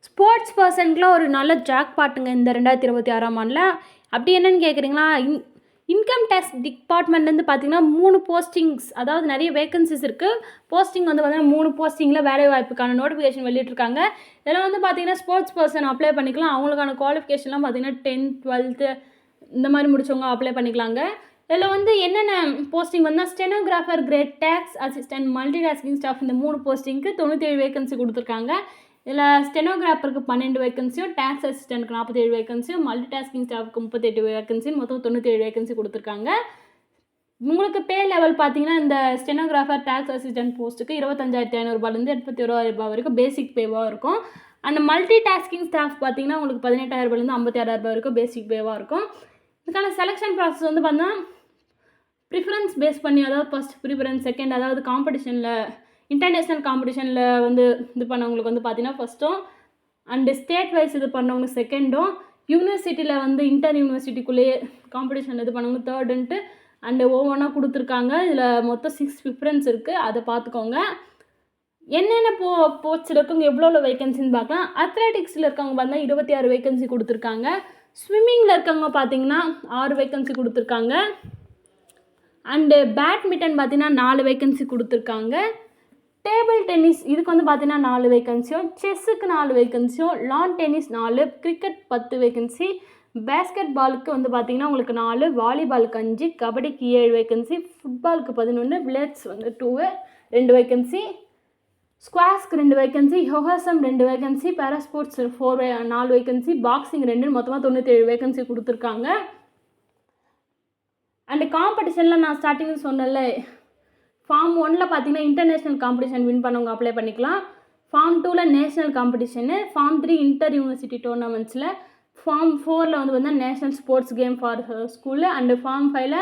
Sports பர்சனுக்குலாம் ஒரு நல்ல jack பாட்டுங்க இந்த 2026ஆம் ஆண்டில். அப்படி என்னன்னு கேட்குறீங்களா? இன்கம் டேக்ஸ் டிபார்ட்மெண்ட்லேருந்து பார்த்தீங்கன்னா 3 போஸ்டிங்ஸ், அதாவது நிறைய வேகன்சிஸ் இருக்குது. போஸ்டிங் வந்து பார்த்தீங்கன்னா 3 போஸ்டிங்கில் வேலை வாய்ப்புக்கான நோட்டிஃபிகேஷன் வெளியிட்டிருக்காங்க. இதில் வந்து பார்த்தீங்கன்னா ஸ்போர்ட்ஸ் பர்சன் அப்ளை பண்ணிக்கலாம். அவங்களுக்கான குவாலிஃபிகேஷன்லாம் பார்த்தீங்கன்னா 10th 12th இந்த மாதிரி முடிச்சவங்க அப்ளை பண்ணிக்கலாங்க. இதில் வந்து என்னென்ன போஸ்டிங் வந்தால் stenographer grade, tax assistant, multi tasking staff, இந்த 3 போஸ்டிங்க்கு 97 வேகன்சி கொடுத்துருக்காங்க. இதில் ஸ்டெனோகிராஃபருக்கு 12 வேகன்சியும், டேக்ஸ் அசிஸ்டன்ட்க்கு 47 வேகன்சியும், மல்டி டாஸ்கிங் ஸ்டாஃப்க்கு 38 வேகன்சி, மொத்தம் 97 வேகன்சி கொடுத்துருக்காங்க. உங்களுக்கு பே லெவல் பார்த்தீங்கன்னா இந்த ஸ்டெனோகிராஃபர் டேக்ஸ் அசிஸ்டன்ட் போஸ்ட்டுக்கு 25,500 81,000 வரைக்கும் பேசிக் பேவாக இருக்கும். அந்த மல்டி டாஸ்கிங் ஸ்டாஃப் பார்த்தீங்கன்னா உங்களுக்கு 18,000 56,000 வரைக்கும் பேசிக் பேவாக இருக்கும். இதுக்கான செலெக்ஷன் ப்ராசஸ் வந்து பார்த்தீங்கன்னா ப்ரிஃபரன்ஸ் பேஸ் பண்ணி, அதாவது ஃபஸ்ட் ப்ரிஃபரன்ஸ், செகண்ட், அதாவது காம்படிஷனில் இன்டர்நேஷ்னல் காம்படிஷனில் வந்து இது பண்ணவங்களுக்கு வந்து பார்த்தீங்கன்னா ஃபஸ்ட்டும், அண்டு ஸ்டேட் வைஸ் இது பண்ணவங்களுக்கு செகண்டும், யூனிவர்சிட்டியில் வந்து இன்டர் யூனிவர்சிட்டிக்குள்ளேயே காம்படிஷன் இது பண்ணவங்க தேர்டுன்ட்டு அண்டு ஒவ்வொன்றா கொடுத்துருக்காங்க. இதில் மொத்தம் 6 ப்ரிஃபரன்ஸ் இருக்குது, அதை பார்த்துக்கோங்க. என்னென்ன போஸ்ட்டில் இருக்கவங்க எவ்வளோ வேகன்சின்னு பார்க்கலாம். அத்லெட்டிக்ஸில் இருக்கவங்க பார்த்தீங்கன்னா 26 வேகன்சி கொடுத்துருக்காங்க. ஸ்விம்மிங்கில் இருக்கவங்க பார்த்தீங்கன்னா 6 வேகன்சி கொடுத்துருக்காங்க. அண்டு பேட்மிண்டன் பார்த்தீங்கன்னா 4 வேகன்சி கொடுத்துருக்காங்க. டேபிள் டென்னிஸ் இதுக்கு வந்து பார்த்தீங்கன்னா 4 வேகன்சியும், செஸ்ஸுக்கு 4 வேகன்சியும், லான் டென்னிஸ் 4, கிரிக்கெட் 10 வேகன்சி, பேஸ்கெட் பாலுக்கு வந்து பார்த்தீங்கன்னா உங்களுக்கு 4, வாலிபாலுக்கு 5, கபடிக்கு 7 வேகன்சி, ஃபுட்பாலுக்கு 11, பிளேட்ஸ் வந்து 2 வேகன்சி, ஸ்குவாஷ்க்கு 2 வேகன்சி, யோகாசம் 2 வேகன்சி, பேராஸ்போர்ட்ஸ் 4 வேகன்சி, பாக்ஸிங் 2, மொத்தமாக 97 வேகன்சி கொடுத்துருக்காங்க. அண்டு காம்படிஷனில் நான் ஸ்டார்டிங்கில் சொன்னல, ஃபார்ம் 1ல் பார்த்தீங்கன்னா இன்டர்நேஷ்னல் காம்படிஷன் வின் பண்ணவங்க அப்ளை பண்ணிக்கலாம். ஃபார்ம் 2ல் national competition, form 3 inter university டோர்னமெண்ட்ஸில், ஃபார்ம் 4ல் வந்து பார்த்தீங்கன்னா national sports game for school, and form 5ல்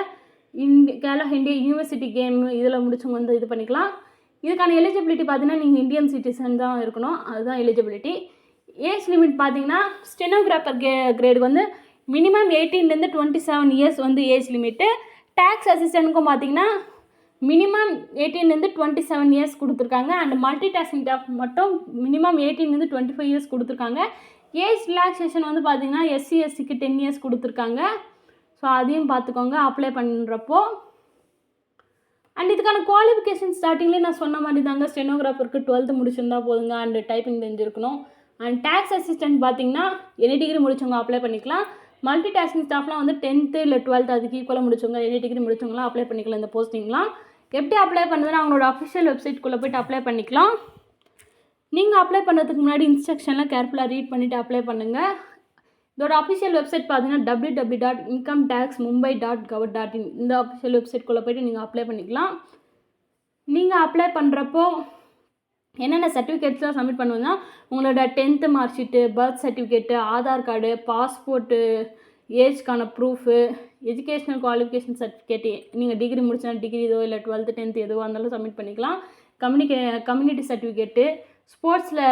கேலோ இந்தியா யூனிவர்சிட்டி கேம் இதில் முடிச்சவங்க வந்து இது பண்ணிக்கலாம். இதுக்கான எலிஜிபிலிட்டி பார்த்தீங்கன்னா நீங்கள் இந்தியன் சிட்டிசன் தான் இருக்கணும், அதுதான் எலிஜிபிலிட்டி. ஏஜ் லிமிட் பார்த்தீங்கன்னா ஸ்டெனோகிராஃபர் கிரேடுக்கு வந்து மினிமம் 18லேருந்து 27 இயர்ஸ் வந்து ஏஜ் லிமிட்டு. டேக்ஸ் அசிஸ்டன்ட்க்கும் பார்த்தீங்கன்னா மினிமம் 18லேருந்து 27 இயர்ஸ் கொடுத்துருக்காங்க. அண்ட் மல்டி டாஸ்கிங் ஸ்டாஃப் மட்டும் மினிமம் 18லேருந்து 25 இயர்ஸ் கொடுத்துருக்காங்க. ஏஜ் ரிலாக்ஸேஷன் வந்து பார்த்தீங்கன்னா எஸ்சி எஸ்சிக்கு 10 இயர்ஸ் கொடுத்துருக்காங்க. ஸோ அதையும் பார்த்துக்கோங்க அப்ளை பண்ணுறப்போ. அண்ட் இதுக்கான குவாலிஃபிகேஷன் ஸ்டார்டிங்லேயே நான் சொன்ன மாதிரி தாங்க, ஸ்டெனோகிராஃபருக்கு 12th முடிச்சிருந்தா போதுங்க, அண்டு டைப்பிங் தெரிஞ்சிருக்கணும். அண்ட் டேக்ஸ் அசிஸ்டன்ட் பார்த்தீங்கன்னா எனி டிகிரி முடிச்சவங்க அப்ளை பண்ணிக்கலாம். மல்டி டாஸ்கிங் ஸ்டாஃப்லாம் வந்து 10th இல்லை 12th அதுக்கு ஈக்குவலாக முடிச்சவங்க, எனி டிகிரி முடிச்சவங்களாம் அப்ளை பண்ணிக்கலாம். இந்த போஸ்டிங்லாம் எப்படி அப்ளை பண்ணுறதுன்னா அவங்களோட அஃபிஷியல் வெப்சைட்குள்ளே போய்ட்டு அப்ளை பண்ணிக்கலாம். நீங்கள் அப்ளை பண்ணுறதுக்கு முன்னாடி இன்ஸ்ட்ரக்ஷன்லாம் கேர்ஃபுல்லாக ரீட் பண்ணிவிட்டு அப்ளை பண்ணுங்கள். இதோட அஃபிஷியல் வெப்சைட் பார்த்தீங்கன்னா www.incometaxmumbai.gov.in இந்த அஃபிஷியல் வெப்சைட்குள்ளே போய்ட்டு நீங்கள் அப்ளை பண்ணிக்கலாம். நீங்கள் அப்ளை பண்ணுறப்போ என்னென்ன சர்டிஃபிகேட்ஸ்லாம் சப்மிட் பண்ணுவீங்கன்னா உங்களோட 10th mark sheet, birth certificate, Aadhaar card, passport, ஏஜ்க்கான ப்ரூஃபு, எஜுகேஷ்னல் குவாலிஃபிகேஷன் சர்டிஃபிகேட்டு, நீங்கள் டிகிரி முடிச்சா டிகிரி இதோ இல்லை 12th 10th எதுவாக இருந்தாலும் சப்மிட் பண்ணிக்கலாம். கம்யூனிட்டி சர்டிஃபிகேட்டு, ஸ்போர்ட்ஸில்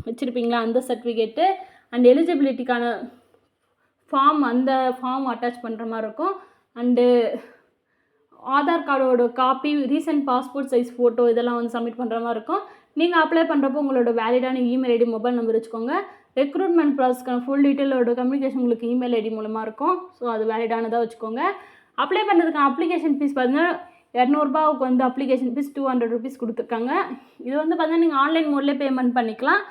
வச்சுருப்பீங்களா அந்த சர்டிஃபிகேட்டு, அண்ட் எலிஜிபிலிட்டிக்கான ஃபார்ம் அந்த ஃபார்ம் அட்டாச் பண்ணுற மாதிரி இருக்கும். அண்டு ஆதார் கார்டோட copy, recent passport size photo இதெல்லாம் வந்து சப்மிட் பண்ணுற மாதிரி இருக்கும். நீங்கள் அப்ளை பண்ணுறப்போ உங்களோட வேலிடான இமெயில் ஐடி, மொபைல் நம்பர் வச்சுக்கோங்க. ரெக்ரூட்மெண்ட் ப்ராசஸ்க்கான ஃபுல் டீட்டெயிலோட கம்யூனிகேஷன் உங்களுக்கு இமெயில் ஐடி மூலமாக இருக்கும். ஸோ அது வேலிடானதாக வச்சுக்கோங்க. அப்ளை பண்ணுறதுக்கான அப்ளிகேஷன் ஃபீஸ் பார்த்தீங்கன்னா 200 ரூபாவுக்கு வந்து அப்ளிகேஷன் ஃபீஸ், 200 ருபீஸ் கொடுத்துருக்காங்க. இது வந்து பார்த்தீங்கன்னா நீங்கள் ஆன்லைன் மோட்லேயே பேமெண்ட் பண்ணிக்கலாம்.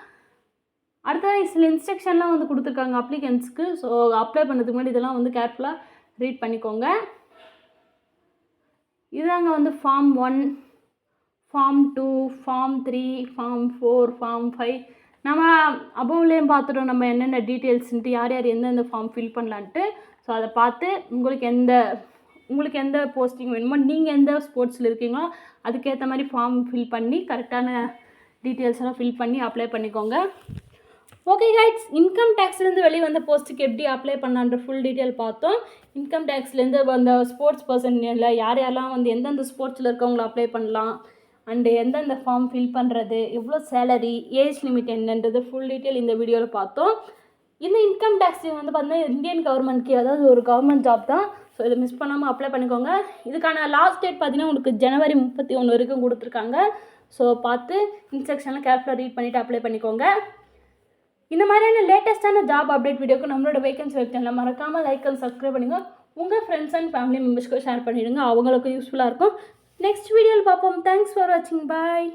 அடுத்தது சில இன்ஸ்ட்ரக்ஷன்லாம் வந்து கொடுத்துருக்காங்க அப்ளிகன்ஸ்க்கு. ஸோ அப்ளை பண்ணுறதுக்கு முன்னாடி இதெல்லாம் வந்து கேர்ஃபுல்லாக ரீட் பண்ணிக்கோங்க. இதாங்க வந்து form 1, form 2, form 3, form 4, form 5. நம்ம அபோவ்லேயும் பார்த்துட்டோம் நம்ம என்னென்ன டீட்டெயில்ஸ்ன்ட்டு, யார் யார் எந்தெந்த ஃபார்ம் ஃபில் பண்ணலான்ட்டு. ஸோ அதை பார்த்து உங்களுக்கு எந்த போஸ்டிங் வேணுமோ, நீங்கள் எந்த ஸ்போர்ட்ஸில் இருக்கீங்களோ அதுக்கேற்ற மாதிரி ஃபார்ம் ஃபில் பண்ணி கரெக்டான டீட்டெயில்ஸ் எல்லாம் ஃபில் பண்ணி அப்ளை பண்ணிக்கோங்க. ஓகே கைட்ஸ், இன்கம் டேக்ஸ்லேருந்து வெளியே வந்த போஸ்ட்டுக்கு எப்படி அப்ளை பண்ணான்ற ஃபுல் டீட்டெயில் பார்த்தோம். இன்கம் டேக்ஸ்லேருந்து வந்த ஸ்போர்ட்ஸ் பர்சன் இல்லை யார் யாரெல்லாம் வந்து எந்தெந்த ஸ்போர்ட்ஸில் இருக்கவங்கள அப்ளை பண்ணலாம், அண்டு எந்தெந்த ஃபார்ம் ஃபில் பண்ணுறது, எவ்வளோ சேலரி, ஏஜ் லிமிட் என்னன்றது ஃபுல் டீட்டெயில் இந்த வீடியோவில் பார்த்தோம். இந்த இன்கம் டேக்ஸ் வந்து பார்த்தீங்கன்னா இந்தியன் கவர்மெண்ட்க்கு, அதாவது ஒரு கவர்மெண்ட் ஜாப் தான். ஸோ இதை மிஸ் பண்ணாமல் அப்ளை பண்ணிக்கோங்க. இதுக்கான லாஸ்ட் டேட் பார்த்தீங்கன்னா உங்களுக்கு ஜனவரி 31 வரைக்கும் கொடுத்துருக்காங்க. ஸோ பார்த்து இன்ஸ்ட்ரக்ஷன்லாம் கேர்ஃபுல்லாக ரீட் பண்ணிவிட்டு அப்ளை பண்ணிக்கோங்க. இந்த மாதிரியான லேட்டஸ்ட்டான ஜாப் அப்டேட் வீடியோக்கு நம்மளோட வேகன்சி வெப் சேனலை மறக்காமல் லைக் அண்ட் சப்ஸ்கிரைப் பண்ணுங்க. உங்கள் ஃப்ரெண்ட்ஸ் அண்ட் ஃபேமிலி மெம்பர்ஸ்க்கு ஷேர் பண்ணிடுங்க, அவங்களுக்கு யூஸ்ஃபுல்லாக இருக்கும். நெக்ஸ்ட் வீடியோவில் பார்ப்போம். தேங்க்ஸ் ஃபார் வாட்சிங். பாய்.